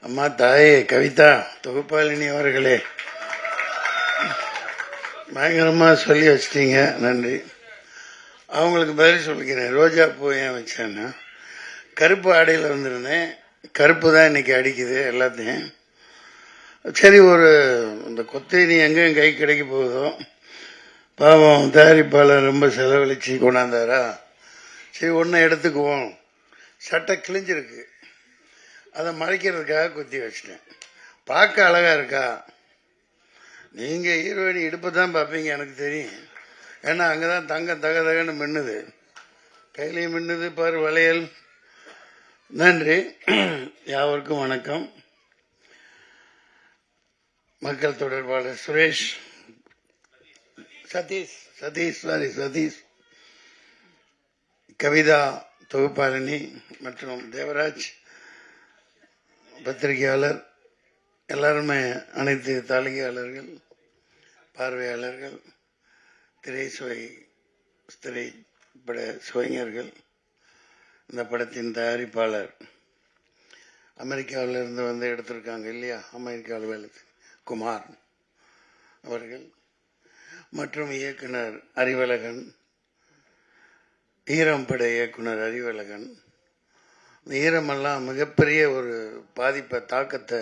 அம்மா தாயே கவிதா தொகுப்பாளினி அவர்களே, பயங்கரமா சொல்லி வச்சிட்டீங்க, நன்றி. அவங்களுக்கு பதில் சொல்லிக்கிறேன். ரோஜா பூ ஏன் வச்சேன்னா, கருப்பு ஆடையில் வந்திருந்தேன். கருப்பு தான் இன்னைக்கு அடிக்குது எல்லாத்தையும். சரி, ஒரு இந்த கொத்தேரி எங்க கை கிடைக்க போகுதோ, பாவம் தயாரிப்பாளர் ரொம்ப செலவழிச்சு கொண்டாந்தாரா, சரி ஒன்று எடுத்துக்குவோம். சட்டை கிழிஞ்சிருக்கு, அதை மறைக்கிறதுக்காக குத்தி வச்சிட்டேன். பார்க்க அழகா இருக்கா? நீங்க ஹீரோயினி இடுப்பு தான் பார்ப்பீங்க, எனக்கு தெரியும். ஏன்னா அங்கதான் தங்க தகன்னு மின்னுது, கையிலையும் மின்னுது பாரு வளையல். நன்றி. யாவருக்கும் வணக்கம். மக்கள் தொடர்பாளர் சுரேஷ், சதீஷ், கவிதா தொகுப்பாளினி மற்றும் தேவராஜ் பத்திரிகையாளர், எல்லாருமே, அனைத்து தாளிகையாளர்கள், பார்வையாளர்கள், திரைப்பட சுவைஞர்கள், இந்த படத்தின் தயாரிப்பாளர் அமெரிக்காவிலிருந்து வந்து எடுத்திருக்காங்க இல்லையா, அமெரிக்காவில் குமார் அவர்கள், மற்றும் இயக்குனர் அறிவழகன், ஈரம் பட இயக்குனர் அறிவழகன். ஈரமெல்லாம் மிகப்பெரிய ஒரு பாதிப்பை, தாக்கத்தை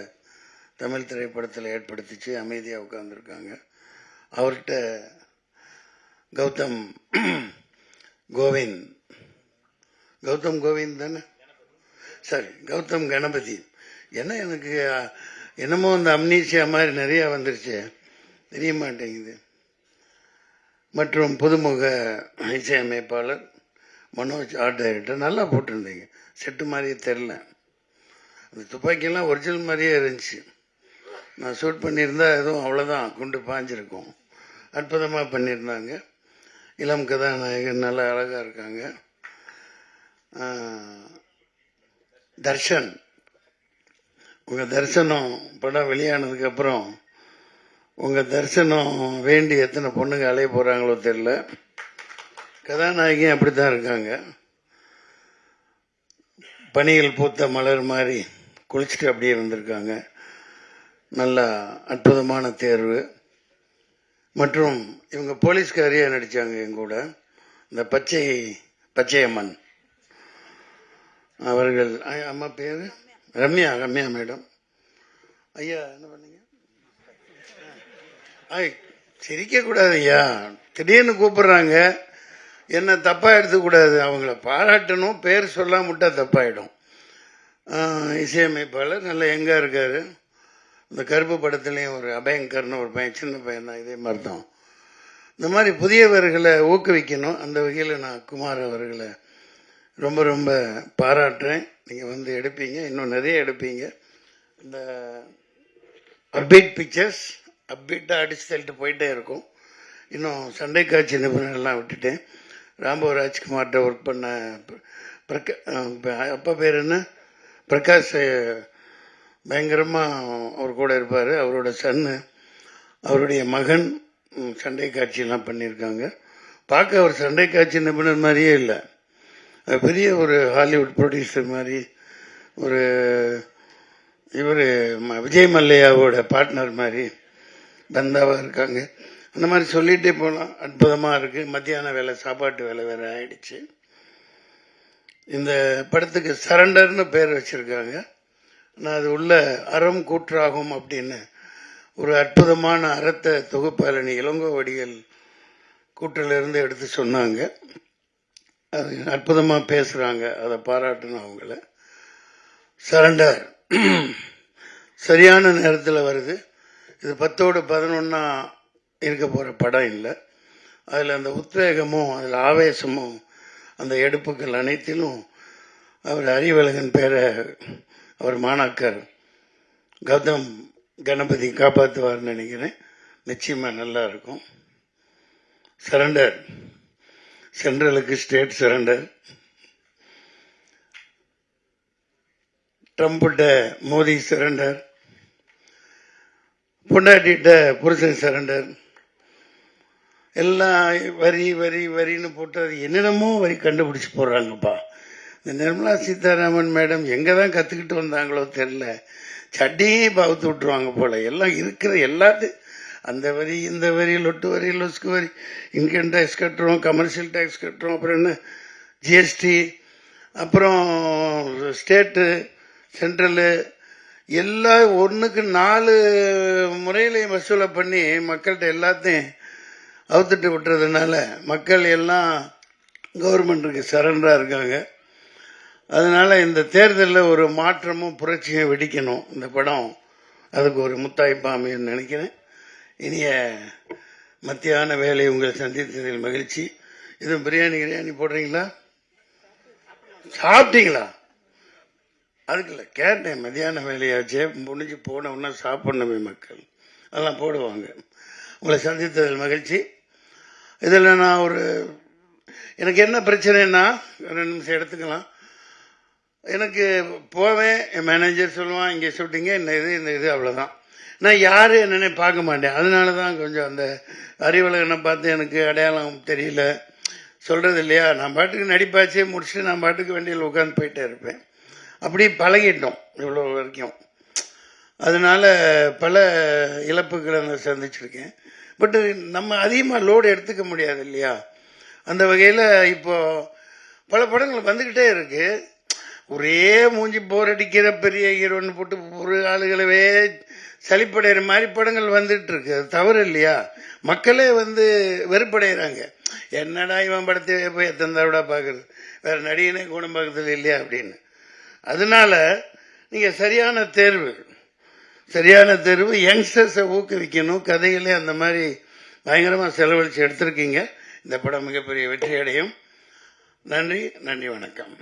தமிழ் திரைப்படத்தில் ஏற்படுத்திச்சு. அமைதியாக உட்கார்ந்துருக்காங்க. அவர்கிட்ட கௌதம் கோவிந்த் தானே, சரி, கௌதம் கணபதி. என்ன எனக்கு என்னமோ அந்த அம்னீசியா மாதிரி நிறைய வந்துருச்சு, தெரிய மாட்டேங்குது. மற்றும் புதுமுக இசையமைப்பாளர் மனோஜ், ஆர்ட் டைரக்டர். நல்லா போட்டிருந்தீங்க, செட்டு மாதிரியே தெரில. அந்த துப்பாக்கியெல்லாம் ஒரிஜினல் மாதிரியே இருந்துச்சு. நான் ஷூட் பண்ணியிருந்தா எதுவும் அவ்வளோதான், குண்டு பாஞ்சிருக்கும். அற்புதமாக பண்ணியிருந்தாங்க. இளம் கதாநாயகன் நல்லா அழகாக இருக்காங்க. தர்ஷன், உங்கள் தரிசனம் படம் வெளியானதுக்கப்புறம் உங்கள் தரிசனம் வேண்டி எத்தனை பொண்ணுங்க அலைய போகிறாங்களோ தெரியல. கதாநாயகி அப்படித்தான் இருக்காங்க. பனியில் பூத்த மலர் மாதிரி குளிச்சுட்டு அப்படியே இருந்திருக்காங்க. நல்லா அற்புதமான தேர்வு. மற்றும் இவங்க போலீஸ்காரியா நடித்தாங்க எங்கூட, இந்த பச்சையம்மன் அவர்கள். அம்மா பேர் ரம்யா மேடம். ஐயா என்ன பண்ணீங்க? சிரிக்கக்கூடாது ஐயா, திடீர்னு கூப்பிடுறாங்க, என்ன தப்பா எடுத்துக்கூடாது. அவங்கள பாராட்டணும், பேர் சொல்லாம விட்டா தப்பாயிடும். இசையமைப்பாளர் நல்ல எங்க இருக்காரு. இந்த கருப்பு படத்துலையும் ஒரு அபயங்கர்னு ஒரு பையன், சின்ன பையன் தான், இதே மாதிரி தான். இந்த மாதிரி புதியவர்களை ஊக்குவிக்கணும். அந்த வகையில் நான் குமார் அவர்களை ரொம்ப ரொம்ப பாராட்டுறேன். நீங்கள் வந்து எடுப்பீங்க, இன்னும் நிறைய எடுப்பீங்க. இந்த அப்டேட் பிக்சர்ஸ் அப்டேட்டாக அடிச்சு தள்ளிட்டு போயிட்டே இருக்கும். இன்னும் சண்டை காட்சி நிபுணர்லாம் விட்டுட்டேன். ராம்போ ராஜ்குமார்கிட்ட ஒர்க் பண்ண அப்பா பேர் என்ன, பிரகாஷ், பயங்கரமாக அவர் கூட இருப்பார். அவரோட சன்னு, அவருடைய மகன் சண்டை காட்சியெல்லாம் பண்ணியிருக்காங்க. பார்க்க அவர் சண்டை காட்சி நிபுணர் மாதிரியே இல்லை, பெரிய ஒரு ஹாலிவுட் ப்ரொடியூசர் மாதிரி. ஒரு இவர் விஜய் மல்லையாவோட பார்ட்னர் மாதிரி பந்தாவாக இருக்காங்க. அந்த மாதிரி சொல்லிகிட்டே போகலாம். அற்புதமாக இருக்குது. மத்தியான வேலை, சாப்பாட்டு வேலை வேறு ஆயிடுச்சு. இந்த படத்துக்கு சரண்டர்னு பேர் வச்சுருக்காங்க. நான் அது உள்ள அறம் கூற்றாகும் அப்படின்னு ஒரு அற்புதமான அறத்தை தொகுப்பாளனி இளங்கோவடிகள் கூற்றிலிருந்து எடுத்து சொன்னாங்க. அது அற்புதமாக பேசுகிறாங்க, அதை பாராட்டணும் அவங்கள. சரண்டர் சரியான நேரத்தில் வருது. இது 10ஓடு 11 இருக்க போகிற படம் இல்லை. அதில் அந்த உத்வேகமும் அதில் ஆவேசமும் அந்த எடுப்புகள் அனைத்திலும் அவர் அறிவழகன் பேரை அவர் மாணாக்கர் கௌதம் கணபதி காப்பாற்றுவார்னு நினைக்கிறேன். நிச்சயமாக நல்லா இருக்கும். சரண்டர், சென்ட்ரலுக்கு ஸ்டேட் சரண்டர், ட்ரம்ப்கிட்ட மோடி சரண்டர், பொண்டாட்டிட்ட புருஷன் சரண்டர். எல்லாம் வரின்னு போட்டு அது என்னென்னமோ வரி கண்டுபிடிச்சு போடுறாங்கப்பா. இந்த நிர்மலா சீதாராமன் மேடம் எங்கே தான் கற்றுக்கிட்டு வந்தாங்களோ தெரில, சட்டியே பவுத்து விட்டுருவாங்க போல. எல்லாம் இருக்கிற எல்லாத்தையும் அந்த வரி இந்த வரி லொட்டு வரி லொஸ்கு வரி, இன்கம் டேக்ஸ் கட்டுறோம், கமர்ஷியல் டேக்ஸ் கட்டுறோம், அப்புறம் என்ன ஜிஎஸ்டி, அப்புறம் ஸ்டேட்டு சென்ட்ரலு, எல்லாம் ஒன்றுக்கு 4 முறையிலையும் வசூலை பண்ணி மக்கள்கிட்ட எல்லாத்தையும் அவுத்துட்டு விட்டுறதுனால மக்கள் எல்லாம் கவர்மெண்ட்டுக்கு சரண்டராக இருக்காங்க. அதனால இந்த தேர்தலில் ஒரு மாற்றமும் புரட்சியும் வெடிக்கணும். இந்த படம் அதுக்கு ஒரு முத்தாய்ப்பா அமைன்னு நினைக்கிறேன். இனிய மத்தியான வேலை உங்களை சந்தித்ததில் மகிழ்ச்சி. இதுவும் பிரியாணி போடுறீங்களா? சாப்பிட்டீங்களா? அதுக்குல்ல கேட்டேன், மத்தியான வேலையாச்சே முடிஞ்சு போனவுன்னா சாப்பிடணுமே மக்கள், அதெல்லாம் போடுவாங்க. உங்களை சந்தித்ததில் மகிழ்ச்சி. இதில் நான் எனக்கு என்ன பிரச்சனைன்னா, 2 நிமிஷம் எடுத்துக்கலாம். எனக்கு போவேன், என் மேனேஜர் சொல்லுவான் இங்கே ஷூட்டிங்க இந்த இது அவ்வளோதான். நான் யார் என்னன்னே பார்க்க மாட்டேன். அதனால தான் கொஞ்சம் அந்த அறிவழகனை பார்த்து எனக்கு அடையாளம் தெரியல, சொல்கிறது இல்லையா. நான் பாட்டுக்கு நடிப்பாச்சே முடிச்சுட்டு நான் பாட்டுக்கு வண்டியில் உட்காந்து போயிட்டே இருப்பேன். அப்படி பழகிட்டோம் இவ்வளோ வரைக்கும். அதனால பல இழப்புகளை நான் சந்திச்சிருக்கேன். பட்டு நம்ம அதிகமாக லோடு எடுத்துக்க முடியாது இல்லையா. அந்த வகையில் இப்போ பல படங்கள் வந்துக்கிட்டே இருக்கு. ஒரே மூஞ்சி போர் அடிக்கிற பெரிய ஹீரோன்னு போட்டு ஒரு ஆளுகளவே சலிப்படைகிற மாதிரி படங்கள் வந்துட்டு இருக்கு. அது தவறு இல்லையா. மக்களே வெறுப்படைகிறாங்க. என்னடா இவன் படத்தை போய் எத்தனை தடவை பார்க்கறது, வேற நடிகனே குணம் பார்க்கறது இல்லையா அப்படின்னு. அதனால நீங்கள் சரியான தேர்வு யங்ஸ்டர்ஸை ஊக்குவிக்கணும். கதைகளே அந்த மாதிரி பயங்கரமாக செலவழித்து எடுத்திருக்கீங்க. இந்த படம் மிகப்பெரிய வெற்றி அடையும். நன்றி, வணக்கம்.